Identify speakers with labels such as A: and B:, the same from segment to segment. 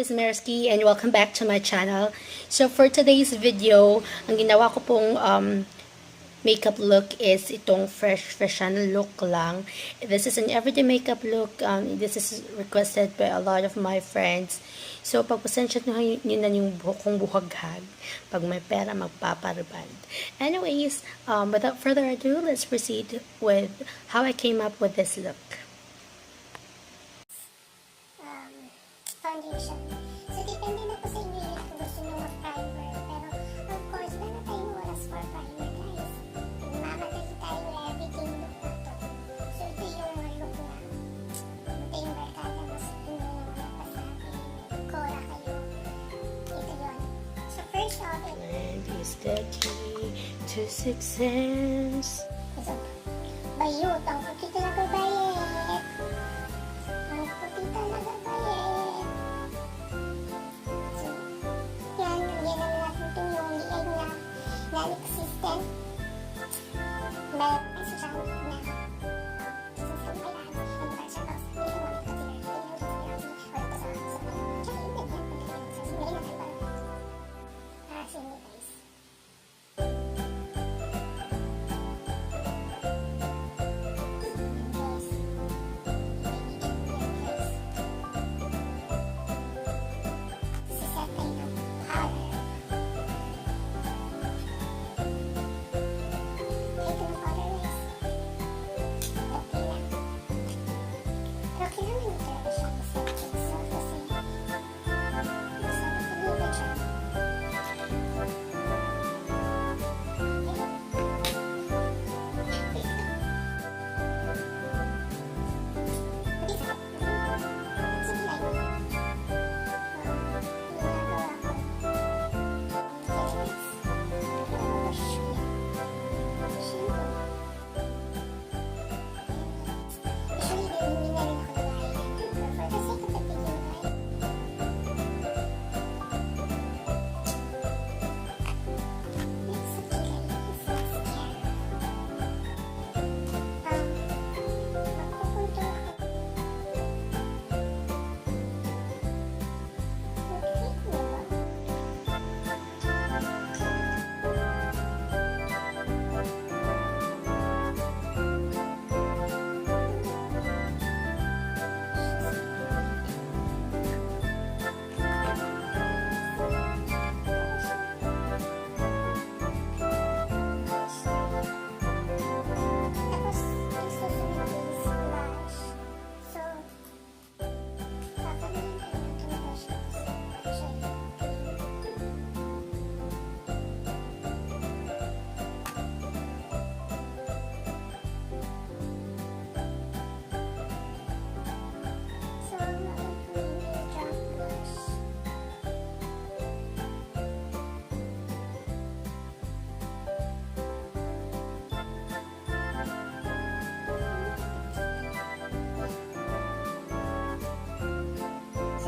A: is mhareskie and welcome back to my channel. So for today's video, ang ginawa ko pong makeup look is itong fashion look lang. This is an everyday makeup look. This is requested by a lot of my friends. So pagpasensya nyo na yung buhok kong buhaghag. Pag may pera, magpapariband. Anyways, without further ado, let's proceed with how I came up with this look.
B: Foundation. So, depende na po sa inyo yun kung gusto nyo mag-primer. Pero, of course, meron tayong oras for primer, guys. Mamadali tayo everyday look na to. So, ito yung look na. Ito yung barkada mas ito nyo naman napasabi. Cora kayo. Ito yun. So, first off,
A: And is the key to success.
B: So, bayot. Ang puti talaga bayet. Ang puti talaga bayet. Non-existent. May siyang na susum ay lahat ng mga siya tapos hindi mo ito tinatawag or ito sa tsaka yung ganyan sa hindi na tayo para sini guys.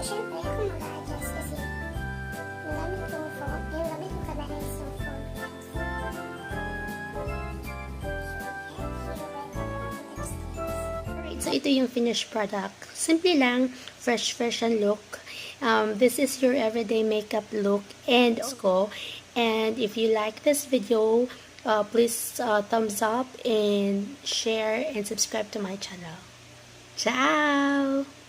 B: Siyempre, ako mag-a-adjust kasi yung gamit kong phone, yung gamit kong camera is yung phone.
A: Alright, so ito yung finished product. Simple lang, fresh and look. This is your everyday makeup look and go. And if you like this video, please thumbs up and share and subscribe to my channel. Ciao!